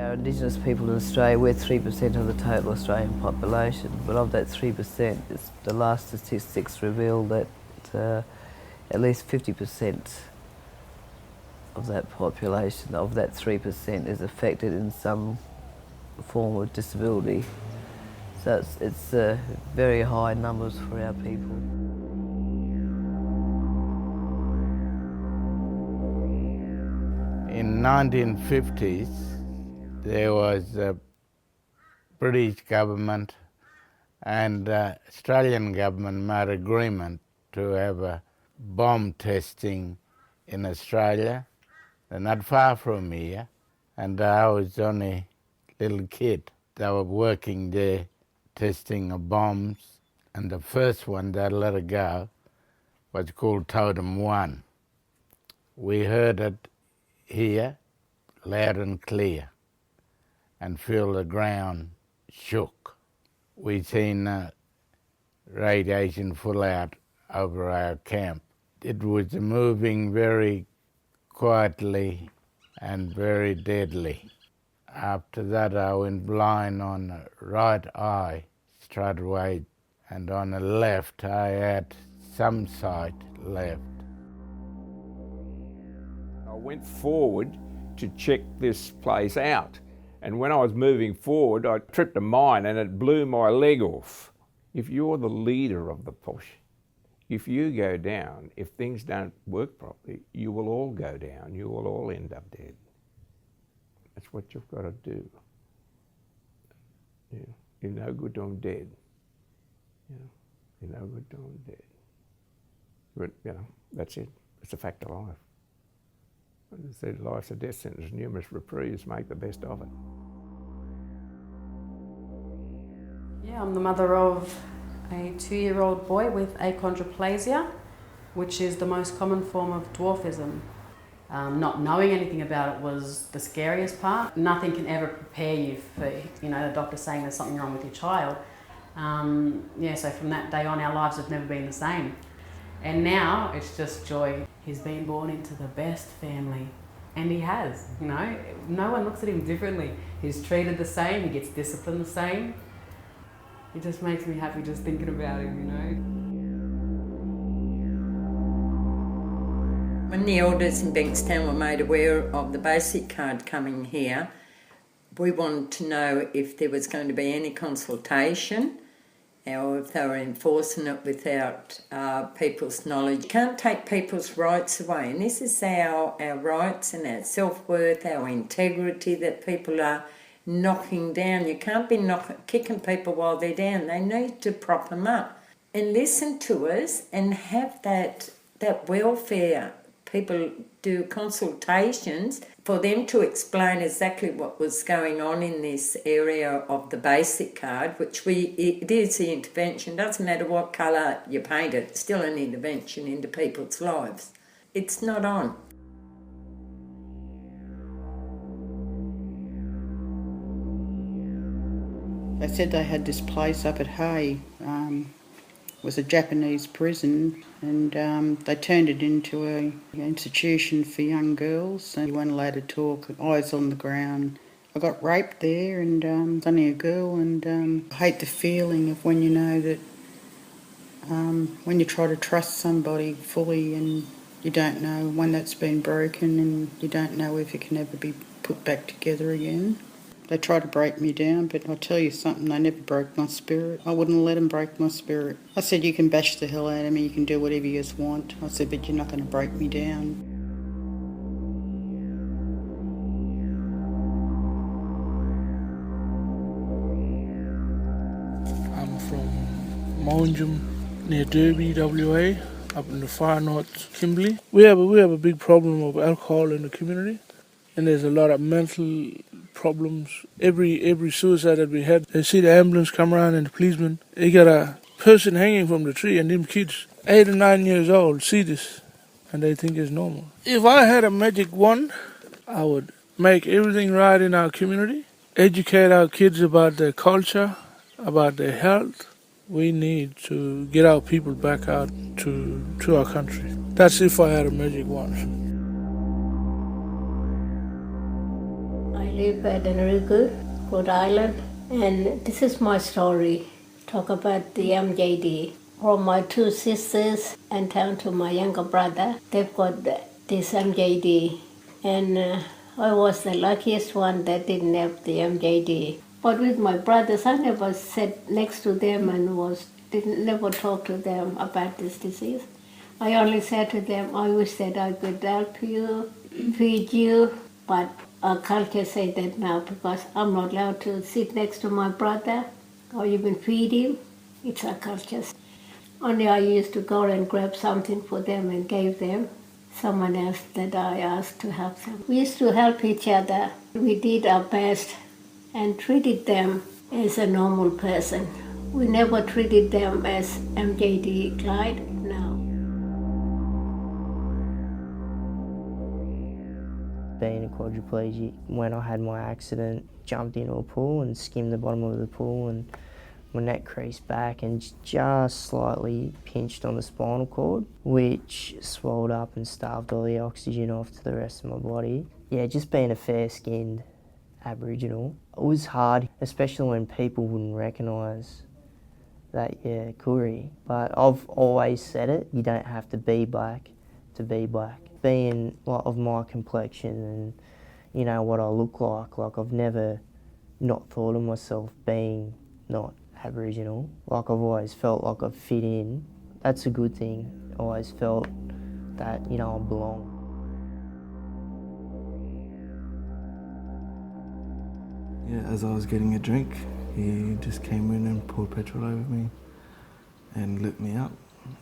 Our Indigenous people in Australia, we're 3% of the total Australian population, but of that 3%, the last statistics reveal that at least 50% of that population, of that 3%, is affected in some form of disability. So it's very high numbers for our people. In 1950s, there was a British government and Australian government made agreement to have a bomb testing in Australia. They're not far from here, and I was only a little kid. They were working there testing of bombs, and the first one they let it go was called Totem 1. We heard it here loud and clear and feel the ground shook. We seen radiation full out over our camp. It was moving very quietly and very deadly. After that I went blind on the right eye straight away, and on the left I had some sight left. I went forward to check this place out, and when I was moving forward I tripped a mine and it blew my leg off. If you're the leader of the push, if you go down, if things don't work properly, you will all go down, you will all end up dead. That's what you've got to do. Yeah. You're no good till I'm dead. Yeah. You're no good till I'm dead. But, that's it. It's a fact of life. As I said, life's a death sentence, numerous reprieves, make the best of it. Yeah, I'm the mother of a 2-year-old boy with achondroplasia, which is the most common form of dwarfism. Not knowing anything about it was the scariest part. Nothing can ever prepare you for, the doctor saying there's something wrong with your child. So from that day on, our lives have never been the same. And now it's just joy. He's been born into the best family, and he has, No one looks at him differently. He's treated the same, he gets disciplined the same. It just makes me happy just thinking about him, When the elders in Bankstown were made aware of the basic card coming here, we wanted to know if there was going to be any consultation or if they were enforcing it without people's knowledge. You can't take people's rights away, and this is our rights and our self-worth, our integrity that people are knocking down. You can't be kicking people while they're down. They need to prop them up and listen to us and have that welfare. People do consultations for them to explain exactly what was going on in this area of the basic card, which it is the intervention. Doesn't matter what colour you paint it, it's still an intervention into people's lives. It's not on. They said they had this place up at Hay. It was a Japanese prison, and they turned it into an institution for young girls, and you weren't allowed to talk, eyes on the ground. I got raped there, and was only a girl, and I hate the feeling of when you know that when you try to trust somebody fully and you don't know when that's been broken and you don't know if it can ever be put back together again. They tried to break me down, but I'll tell you something, they never broke my spirit. I wouldn't let them break my spirit. I said, you can bash the hell out of me, you can do whatever you just want. I said, but you're not going to break me down. I'm from Maunjum, near Derby, WA, up in the far north, Kimberley. We have a big problem of alcohol in the community, and there's a lot of mental problems. Every suicide that we had, they see the ambulance come around and the policeman, they got a person hanging from the tree, and them kids, 8 or 9 years old, see this and they think it's normal. If I had a magic wand, I would make everything right in our community, educate our kids about their culture, about their health. We need to get our people back out to our country. That's if I had a magic wand. I live at Enrico, Rhode Island, and this is my story. Talk about the MJD. From my two sisters and down to my younger brother, they've got this MJD, and I was the luckiest one that didn't have the MJD. But with my brothers, I never sat next to them and didn't never talk to them about this disease. I only said to them, I wish that I could help you, feed you, but our culture say that now because I'm not allowed to sit next to my brother or even feed him. It's our culture. Only I used to go and grab something for them and gave them someone else that I asked to help them. We used to help each other. We did our best and treated them as a normal person. We never treated them as MJD Clyde, no. Being a quadriplegic, when I had my accident, jumped into a pool and skimmed the bottom of the pool, and my neck creased back and just slightly pinched on the spinal cord, which swelled up and starved all the oxygen off to the rest of my body. Yeah, just being a fair-skinned Aboriginal, it was hard, especially when people wouldn't recognise that, yeah, Koori. But I've always said it, you don't have to be black to be black. Being of my complexion and, you know, what I look like I've never not thought of myself being not Aboriginal. Like I've always felt like I've fit in. That's a good thing. I always felt that, you know, I belong. Yeah, as I was getting a drink, he just came in and poured petrol over me and lit me up.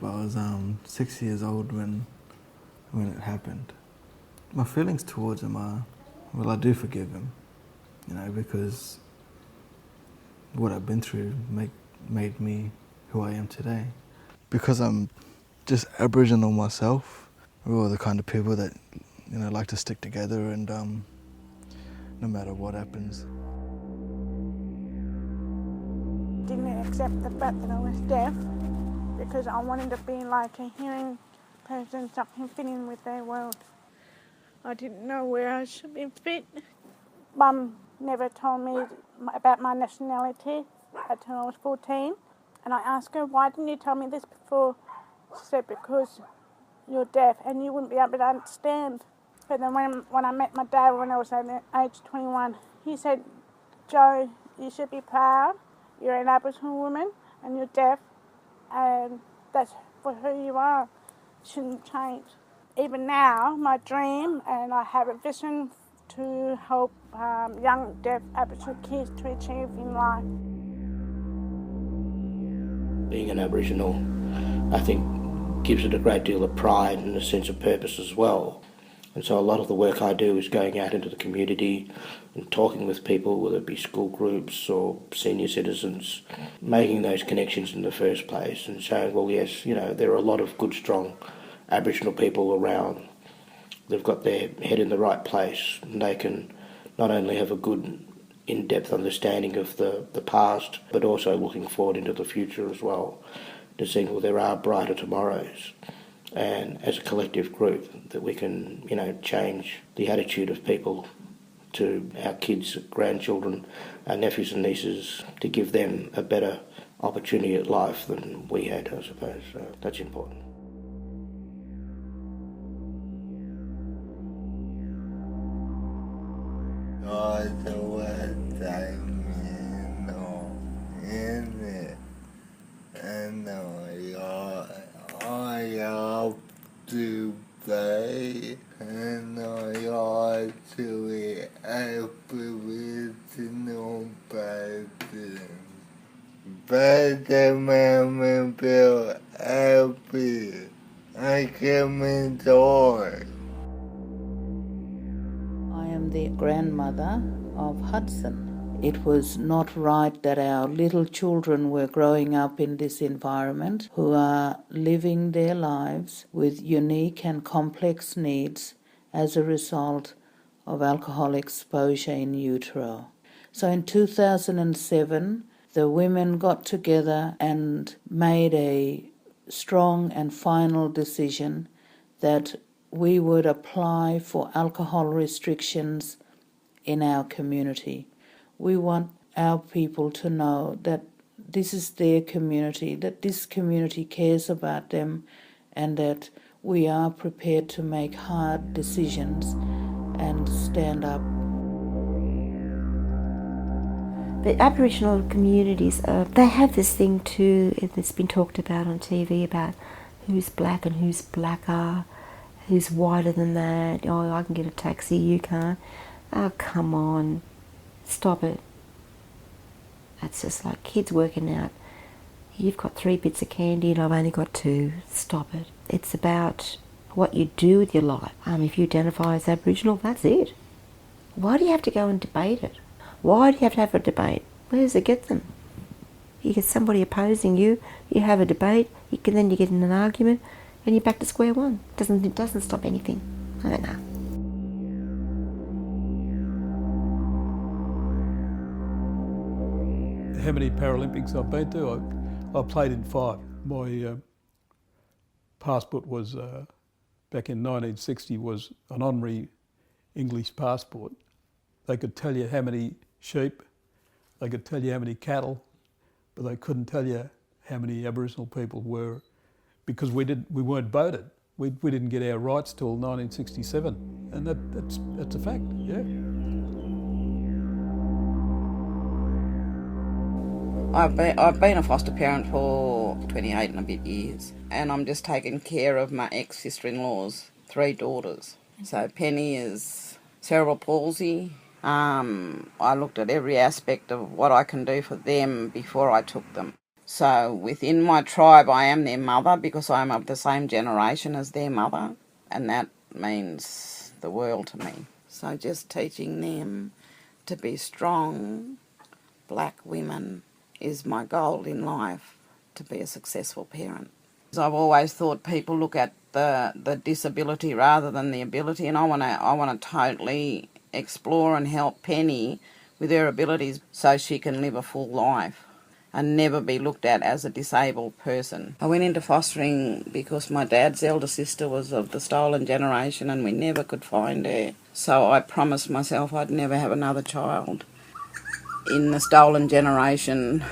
I was 6 years old when it happened. My feelings towards him are, well, I do forgive him, you know, because what I've been through made me who I am today. Because I'm just Aboriginal myself, we're all the kind of people that, you know, like to stick together and no matter what happens. Didn't accept the fact that I was deaf because I wanted to be like a hearing person, something fitting with their world. I didn't know where I should be fit. Mum never told me about my nationality until I was 14, and I asked her, why didn't you tell me this before? She said, because you're deaf and you wouldn't be able to understand. But then when I met my dad when I was at age 21, he said, Joe, you should be proud. You're an Aboriginal woman and you're deaf, and that's for who you are. It shouldn't change. Even now, my dream, and I have a vision to help young deaf Aboriginal kids to achieve in life. Being an Aboriginal, I think, gives it a great deal of pride and a sense of purpose as well. And so a lot of the work I do is going out into the community and talking with people, whether it be school groups or senior citizens, making those connections in the first place and saying, well, yes, you know, there are a lot of good, strong Aboriginal people around. They've got their head in the right place and they can not only have a good in-depth understanding of the past, but also looking forward into the future as well, to seeing, well, there are brighter tomorrows. And as a collective group, that we can, you know, change the attitude of people to our kids, grandchildren, our nephews and nieces, to give them a better opportunity at life than we had, I suppose. So that's important. To play and I like to be Aboriginal person. But the moment feel happy, I can enjoy. I am the grandmother of Hudson. It was not right that our little children were growing up in this environment who are living their lives with unique and complex needs as a result of alcohol exposure in utero. So in 2007, the women got together and made a strong and final decision that we would apply for alcohol restrictions in our community. We want our people to know that this is their community, that this community cares about them, and that we are prepared to make hard decisions and stand up. But Aboriginal communities, they have this thing too that's been talked about on TV about who's black and who's blacker, who's whiter than that. Oh, I can get a taxi, you can't. Oh, come on, stop it. That's just like kids working out. You've got 3 bits of candy and I've only got 2. Stop it. It's about what you do with your life. If you identify as Aboriginal, that's it. Why do you have to go and debate it? Why do you have to have a debate? Where does it get them? You get somebody opposing you, you have a debate, then you get in an argument, and you're back to square one. It doesn't stop anything. I don't know. How many Paralympics I've been to? I played in 5. My passport was, back in 1960, was an honorary English passport. They could tell you how many sheep, they could tell you how many cattle, but they couldn't tell you how many Aboriginal people were, because we weren't voted. We didn't get our rights till 1967, and that's a fact, yeah. I've been a foster parent for 28 and a bit years, and I'm just taking care of my ex-sister-in-law's 3 daughters. So Penny is cerebral palsy. I looked at every aspect of what I can do for them before I took them. So within my tribe, I am their mother because I'm of the same generation as their mother, and that means the world to me. So just teaching them to be strong black women is my goal in life, to be a successful parent. I've always thought people look at the disability rather than the ability, and I want to totally explore and help Penny with her abilities so she can live a full life and never be looked at as a disabled person. I went into fostering because my dad's elder sister was of the stolen generation and we never could find her. So I promised myself I'd never have another child in the stolen generation.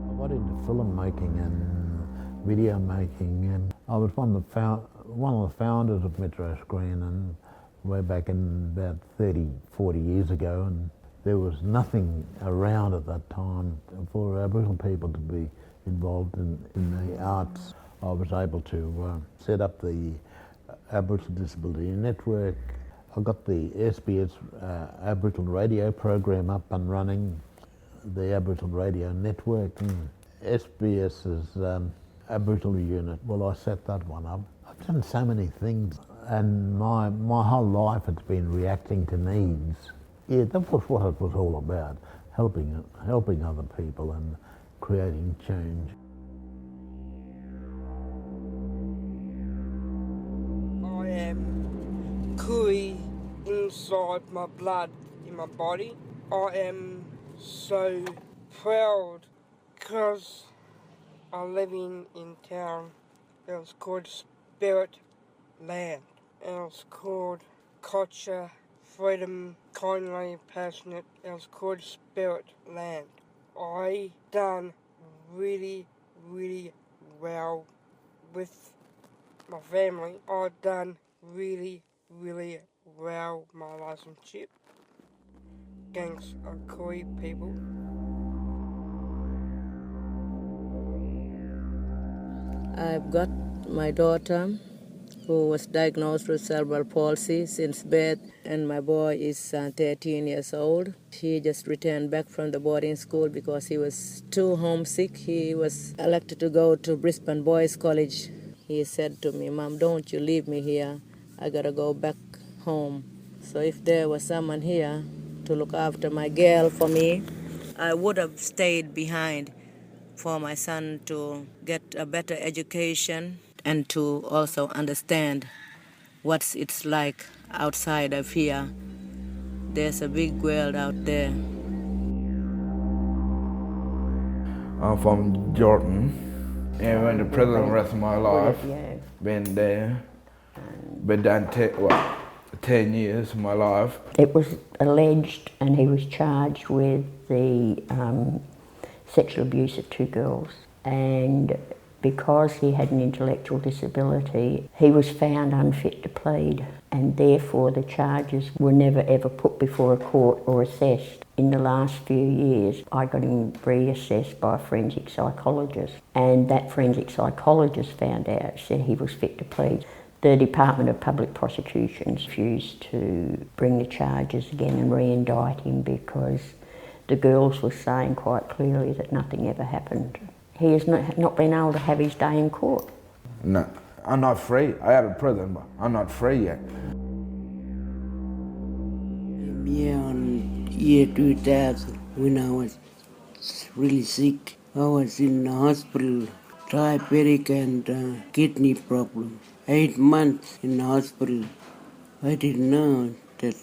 I got into filmmaking and video making, and I was one of the founders of Metro Screen, and way back in about 30, 40 years ago, and there was nothing around at that time for Aboriginal people to be involved in the arts. I was able to set up the Aboriginal Disability Network. I got the SBS Aboriginal radio program up and running, the Aboriginal Radio Network, and SBS's Aboriginal unit. Well, I set that one up. I've done so many things, and my whole life it's been reacting to needs. Yeah, that was what it was all about, helping other people and creating change. I am Kui inside my blood, in my body. I am so proud because I'm living in town. It was called Spirit Land. It was called Culture, Freedom, Kindly, Passionate. It was called Spirit Land. I done really, really well with my family. I done really, really well my relationship against Kui people. I've got my daughter who was diagnosed with cerebral palsy since birth, and my boy is 13 years old. He just returned back from the boarding school because he was too homesick. He was elected to go to Brisbane Boys College. He said to me, "Mom, don't you leave me here. I gotta go back home." So if there was someone here to look after my girl for me, I would have stayed behind for my son to get a better education and to also understand what it's like outside of here. There's a big world out there. I'm from Jordan. I went to prison the rest of my life. Been there. been done 10 years of my life. It was alleged, and he was charged with the sexual abuse of 2 girls. And because he had an intellectual disability, he was found unfit to plead, and therefore the charges were never ever put before a court or assessed. In the last few years, I got him reassessed by a forensic psychologist, and that forensic psychologist found out, said he was fit to plead. The Department of Public Prosecutions refused to bring the charges again and re-indict him because the girls were saying quite clearly that nothing ever happened. He has not been able to have his day in court. No, I'm not free. I out of prison, but I'm not free yet. Yeah, on year 2000, when I was really sick, I was in the hospital, diabetic and kidney problem. 8 months in the hospital. I didn't know that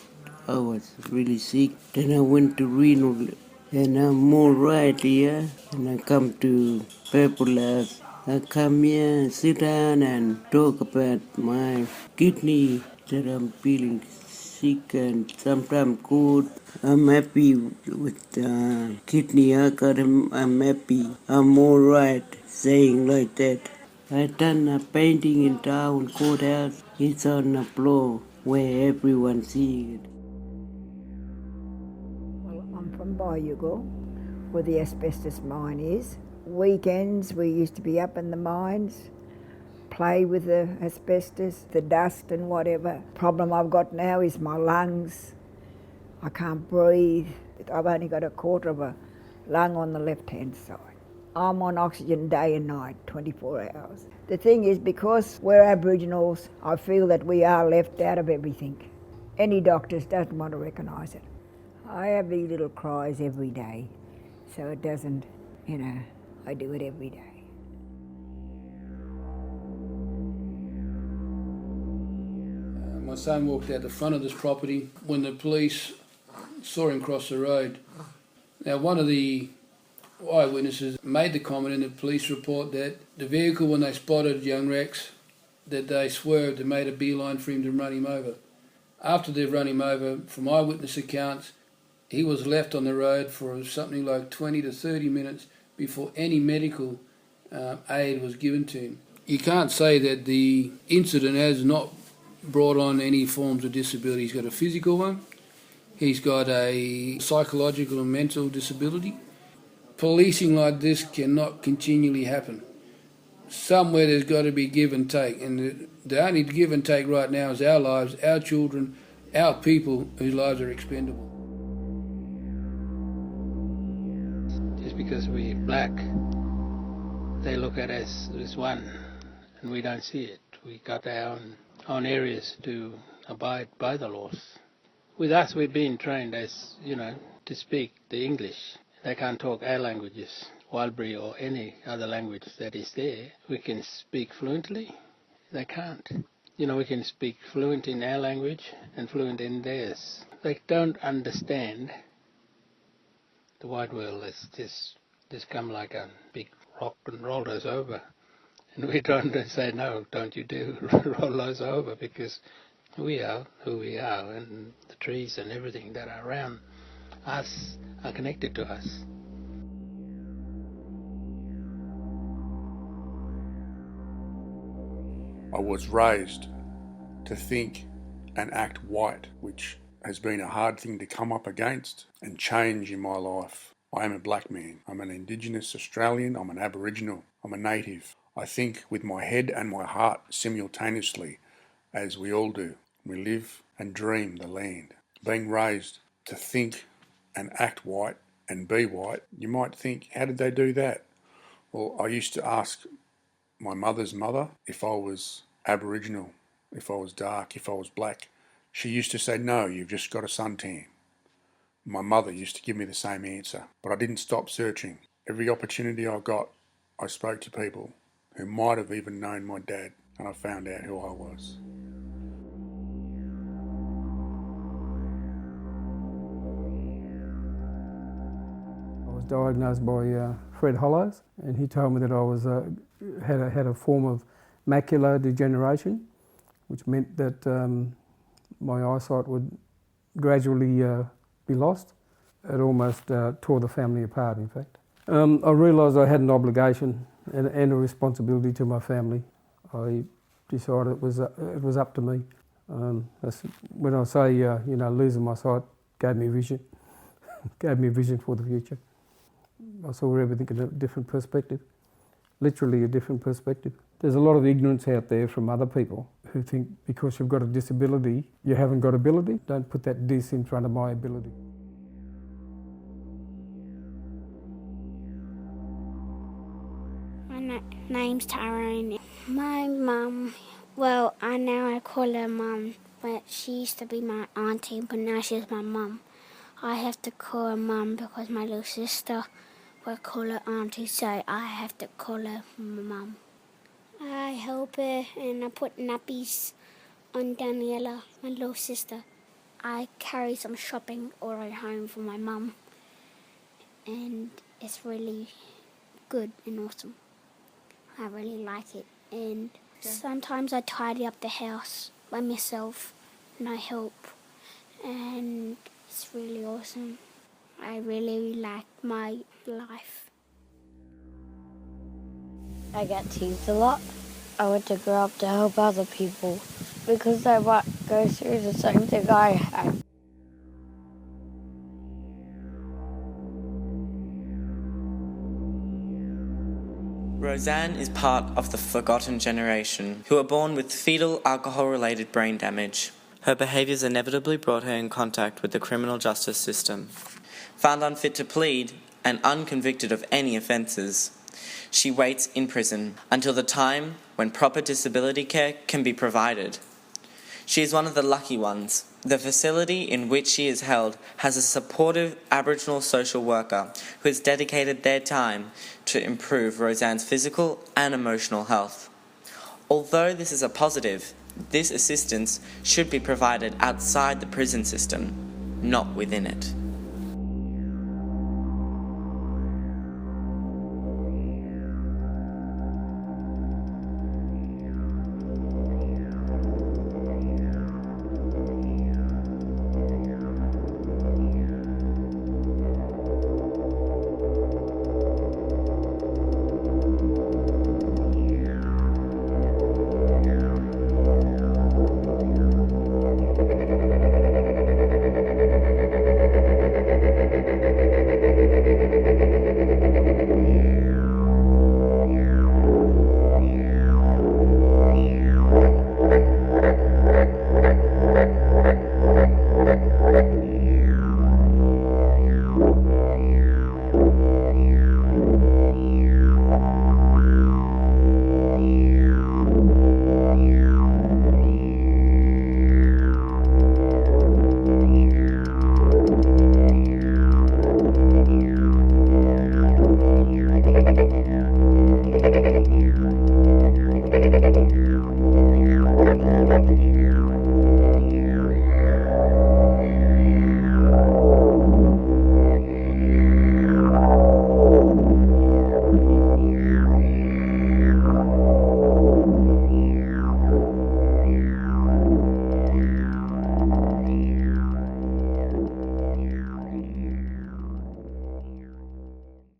I was really sick. Then I went to renal, and I'm all right here. And I come to Purple House. I come here, sit down and talk about my kidney, that I'm feeling sick and sometimes good. I'm happy with kidney. I'm happy. I'm all right, saying like that. I done a painting in town courthouse. It's on the floor where everyone sees it. Well, I'm from Bayugal, where the asbestos mine is. Weekends we used to be up in the mines, play with the asbestos, the dust and whatever. Problem I've got now is my lungs. I can't breathe. I've only got a quarter of a lung on the left-hand side. I'm on oxygen day and night, 24 hours. The thing is, because we're Aboriginals, I feel that we are left out of everything. Any doctors doesn't want to recognise it. I have these little cries every day, so it doesn't, I do it every day. My son walked out the front of this property when the police saw him cross the road. Now, one of the eyewitnesses made the comment in the police report that the vehicle, when they spotted young Rex, that they swerved and made a beeline for him to run him over. After they've run him over, from eyewitness accounts, he was left on the road for something like 20 to 30 minutes before any medical aid was given to him. You can't say that the incident has not brought on any forms of disability. He's got a physical one, he's got a psychological and mental disability. Policing like this cannot continually happen. Somewhere there's got to be give and take, and the only give and take right now is our lives, our children, our people whose lives are expendable. Just because we're black, they look at us as one, and we don't see it. We got our own areas to abide by the laws. With us, we've been trained as, to speak the English. They can't talk our languages, Walbury or any other language that is there. We can speak fluently. They can't. We can speak fluent in our language and fluent in theirs. They don't understand the wide world has just come like a big rock and rolled us over. And we're trying to say, no, don't you do roll us over, because we are who we are, and the trees and everything that are around us are connected to us. I was raised to think and act white, which has been a hard thing to come up against and change in my life. I am a black man. I'm an Indigenous Australian. I'm an Aboriginal. I'm a native. I think with my head and my heart simultaneously, as we all do. We live and dream the land. Being raised to think and act white and be white, you might think, how did they do that? Well, I used to ask my mother's mother if I was Aboriginal, if I was dark, if I was black. She used to say, no, you've just got a suntan. My mother used to give me the same answer, but I didn't stop searching. Every opportunity I got, I spoke to people who might have even known my dad, and I found out who I was. I was diagnosed by Fred Hollows, and he told me that I was had a form of macular degeneration, which meant that my eyesight would gradually be lost. It almost tore the family apart, in fact. I realised I had an obligation and a responsibility to my family. I decided it was up to me. When I say, losing my sight gave me vision, gave me a vision for the future. I saw everything in a different perspective, literally a different perspective. There's a lot of ignorance out there from other people who think because you've got a disability, you haven't got ability. Don't put that dis in front of my ability. My name's Tyrone. My mum, I call her mum, but she used to be my auntie, but now she's my mum. I have to call her mum because my little sister will call her auntie, so I have to call her mum. I help her and I put nappies on Daniela, my little sister. I carry some shopping all the way home for my mum, and it's really good and awesome. I really like it, and sometimes I tidy up the house by myself and I help, and it's really awesome. I really like my life. I get teased a lot. I want to grow up to help other people because they might go through the same thing I had. Roseanne is part of the forgotten generation who are born with fetal alcohol-related brain damage. Her behaviours inevitably brought her in contact with the criminal justice system. Found unfit to plead and unconvicted of any offences, she waits in prison until the time when proper disability care can be provided. She is one of the lucky ones. The facility in which she is held has a supportive Aboriginal social worker who has dedicated their time to improve Roseanne's physical and emotional health. Although this is a positive, this assistance should be provided outside the prison system, not within it.